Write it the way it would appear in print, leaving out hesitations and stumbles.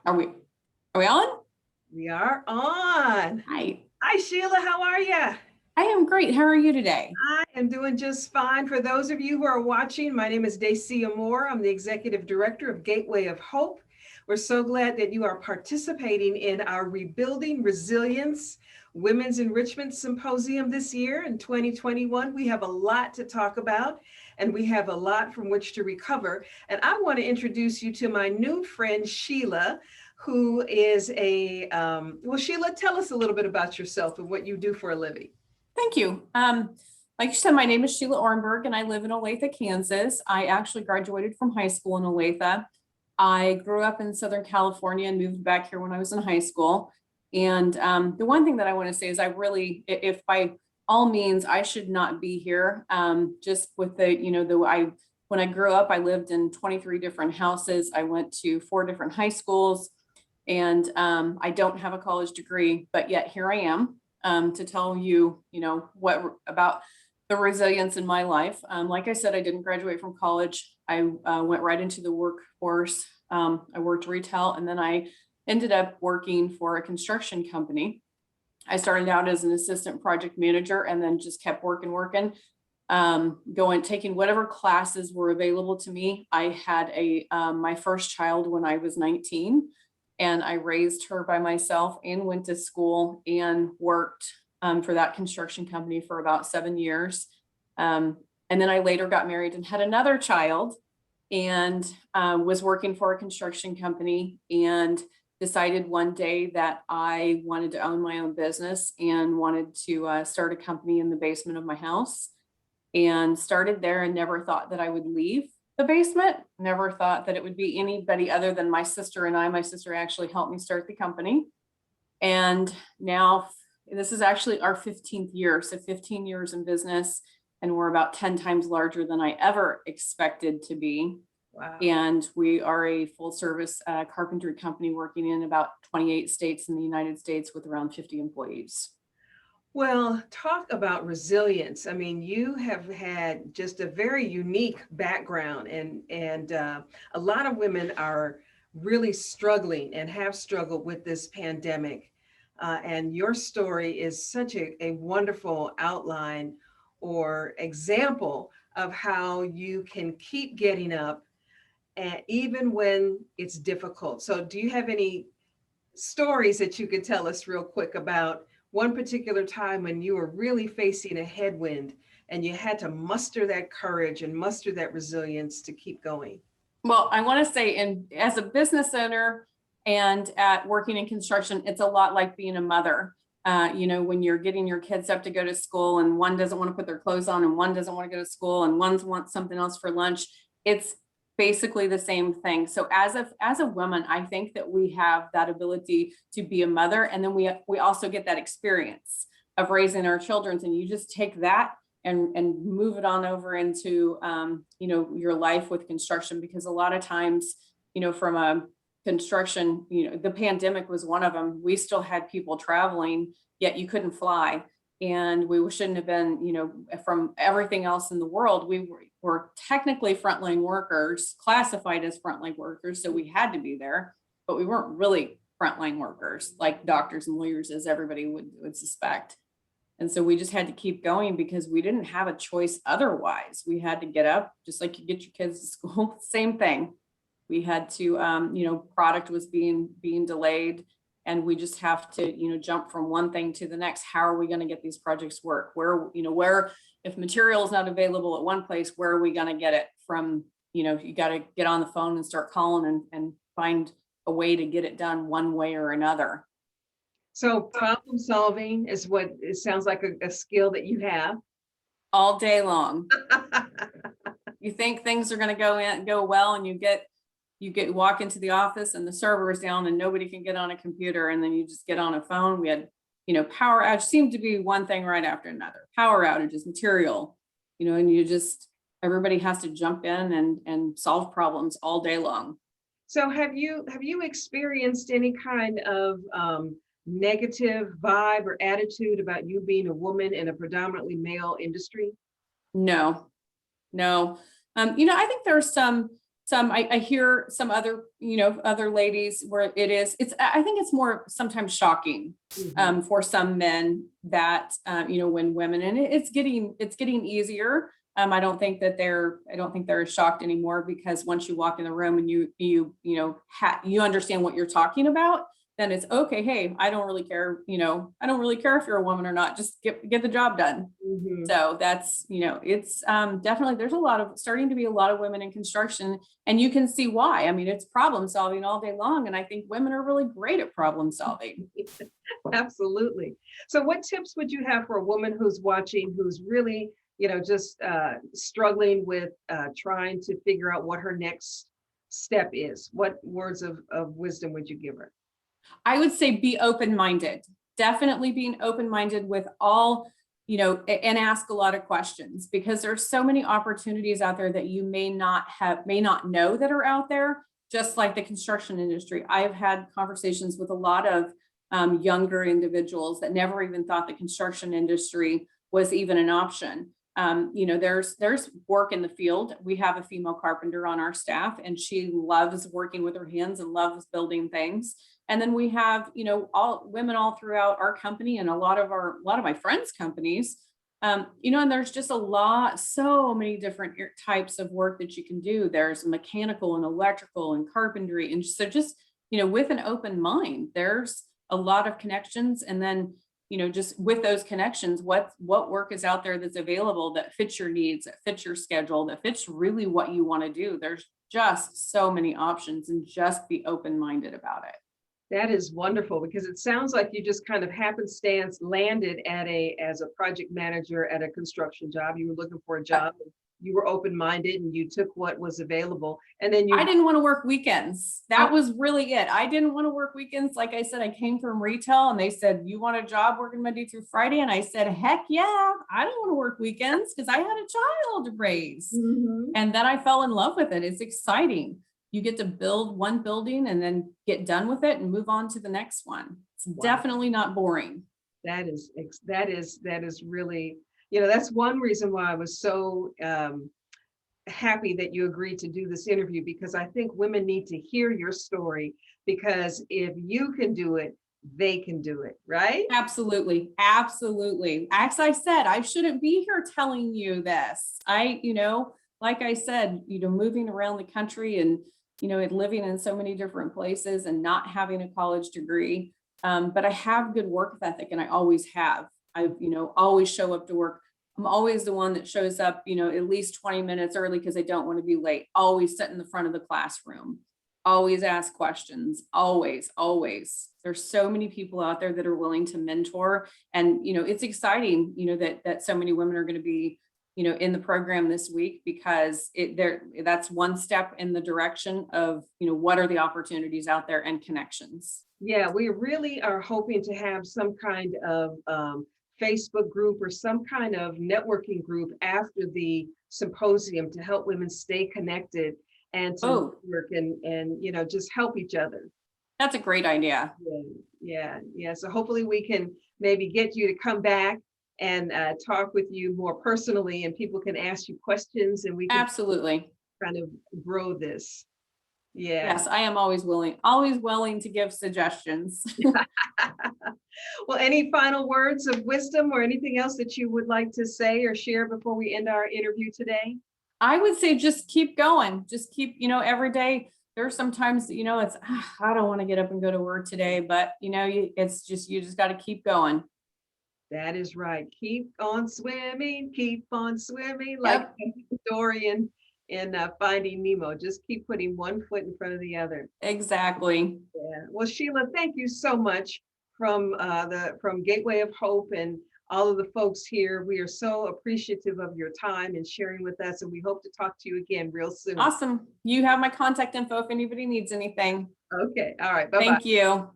Are we are we on? We are on. Hi. Hi, Sheila. How are you? I am great. How are you today? I am doing just fine. For those of you who are watching, my name is Dacia Moore. I'm the Executive Director of Gateway of Hope. We're so glad that you are participating in our Rebuilding Resilience Women's Enrichment Symposium this year in 2021. We have a lot to talk about and we have a lot from which to recover. And I want to introduce you to my new friend, Sheila, who is well, Sheila, tell us a little bit about yourself and what you do for a living. Thank you. Like you said, my name is Sheila Ornberg and I live in Olathe, Kansas. I actually graduated from high school in Olathe. I grew up in Southern California and moved back here when I was in high school. And the one thing that I want to say is if by all means, I should not be here. Just with when I grew up, I lived in 23 different houses. I went to 4 different high schools and I don't have a college degree, but yet here I am to tell you, what about the resilience in my life. Like I said, I didn't graduate from college. I went right into the workforce. I worked retail and then I ended up working for a construction company. I started out as an assistant project manager and then just kept working, taking whatever classes were available to me. I had my first child when I was 19 and I raised her by myself and went to school and worked for that construction company for about 7 years. And then I later got married and had another child and was working for a construction company and decided one day that I wanted to own my own business and wanted to start a company in the basement of my house, and started there and never thought that I would leave the basement. Never thought that it would be anybody other than my sister and I. My sister actually helped me start the company. And now this is actually our 15th year. So 15 years in business, and we're about 10 times larger than I ever expected to be. Wow. And we are a full service carpentry company working in about 28 states in the United States with around 50 employees. Well, talk about resilience. I mean, you have had just a very unique background and a lot of women are really struggling and have struggled with this pandemic. And your story is such a wonderful outline or example of how you can keep getting up and even when it's difficult. So do you have any stories that you could tell us real quick about one particular time when you were really facing a headwind and you had to muster that courage and muster that resilience to keep going? Well, I want to say, as a business owner and at working in construction, it's a lot like being a mother. When you're getting your kids up to go to school and one doesn't want to put their clothes on and one doesn't want to go to school and one wants something else for lunch. It's basically the same thing. So as a woman, I think that we have that ability to be a mother. And then we also get that experience of raising our children. And you just take that and move it on over into, your life with construction, because a lot of times, from a construction, the pandemic was one of them. We still had people traveling, yet you couldn't fly. And we shouldn't have been, from everything else in the world, we were technically frontline workers, classified as frontline workers. So we had to be there, but we weren't really frontline workers like doctors and lawyers, as everybody would suspect. And so we just had to keep going because we didn't have a choice otherwise. We had to get up, just like you get your kids to school, same thing. We had to, product was being delayed. And we just have to, jump from one thing to the next. How are we going to get these projects work? Where if material is not available at one place, where are we going to get it from? You got to get on the phone and start calling and find a way to get it done one way or another. So problem solving is what it sounds like a skill that you have. All day long. You think things are going to go well, and you walk into the office and the server is down and nobody can get on a computer, and then you just get on a phone. We had, power outage seemed to be one thing right after another. Power outages, material, and everybody has to jump in and solve problems all day long. So have you experienced any kind of negative vibe or attitude about you being a woman in a predominantly male industry? No. I think there's some I hear some other, other ladies where I think it's more sometimes shocking Mhm. for some men that, when women, and it's getting easier. I don't think they're shocked anymore, because once you walk in the room and you understand what you're talking about, then it's okay. Hey, I don't really care. I don't really care if you're a woman or not. Just get the job done. Mhm. So that's, it's definitely, there's starting to be a lot of women in construction, and you can see why. I mean, it's problem solving all day long. And I think women are really great at problem solving. Absolutely. So what tips would you have for a woman who's watching, who's really, just struggling with trying to figure out what her next step is? What words of wisdom would you give her? I would say be open-minded, definitely being open-minded with all, and ask a lot of questions, because there's so many opportunities out there that you may not know that are out there, just like the construction industry. I've had conversations with a lot of younger individuals that never even thought the construction industry was even an option. There's work in the field. We have a female carpenter on our staff, and she loves working with her hands and loves building things. And then we have, all women all throughout our company, and a lot of my friends' companies. And there's just so many different types of work that you can do. There's mechanical and electrical and carpentry. And so just, with an open mind, there's a lot of connections. And then, just with those connections, what work is out there that's available that fits your needs, that fits your schedule, that fits really what you want to do. There's just so many options, and just be open-minded about it. That is wonderful, because it sounds like you just kind of happenstance landed as a project manager at a construction job. You were looking for a job, and you were open-minded, and you took what was available. And then I didn't want to work weekends. That oh, was really it. I didn't want to work weekends. Like I said, I came from retail, and they said, "You want a job working Monday through Friday?" And I said, "Heck yeah, I don't want to work weekends," because I had a child to raise. mhm. And then I fell in love with it. It's exciting. You get to build one building and then get done with it and move on to the next one. It's Wow. definitely not boring. That is really, that's one reason why I was so happy that you agreed to do this interview, because I think women need to hear your story, because if you can do it, they can do it, right? Absolutely. Absolutely. As I said, I shouldn't be here telling you this. Like I said, moving around the country, and, and living in so many different places, and not having a college degree. But I have good work ethic, and I always have. Always show up to work. I'm always the one that shows up, at least 20 minutes early, because I don't want to be late. Always sit in the front of the classroom. Always ask questions. Always, always. There's so many people out there that are willing to mentor. And, it's exciting, that so many women are going to be, in the program this week, because that's one step in the direction of, what are the opportunities out there and connections. Yeah, we really are hoping to have some kind of Facebook group or some kind of networking group after the symposium, to help women stay connected and to Oh, work and just help each other. that's a great idea. Yeah, yeah, yeah. So hopefully we can maybe get you to come back and talk with you more personally, and people can ask you questions, and we can Absolutely. kind of grow this. Yeah. Yes, I am always willing to give suggestions. Well, any final words of wisdom or anything else that you would like to say or share before we end our interview today? I would say just keep going. Just keep, every day. There's sometimes, it's, I don't want to get up and go to work today, but you just got to keep going. That is right. Keep on swimming, like Yep, Dory in Finding Nemo. Just keep putting one foot in front of the other. exactly. Yeah. Well, Sheila, thank you so much from Gateway of Hope and all of the folks here. We are so appreciative of your time and sharing with us, and we hope to talk to you again real soon. Awesome. You have my contact info if anybody needs anything. Okay. All right. Bye-bye. Thank you.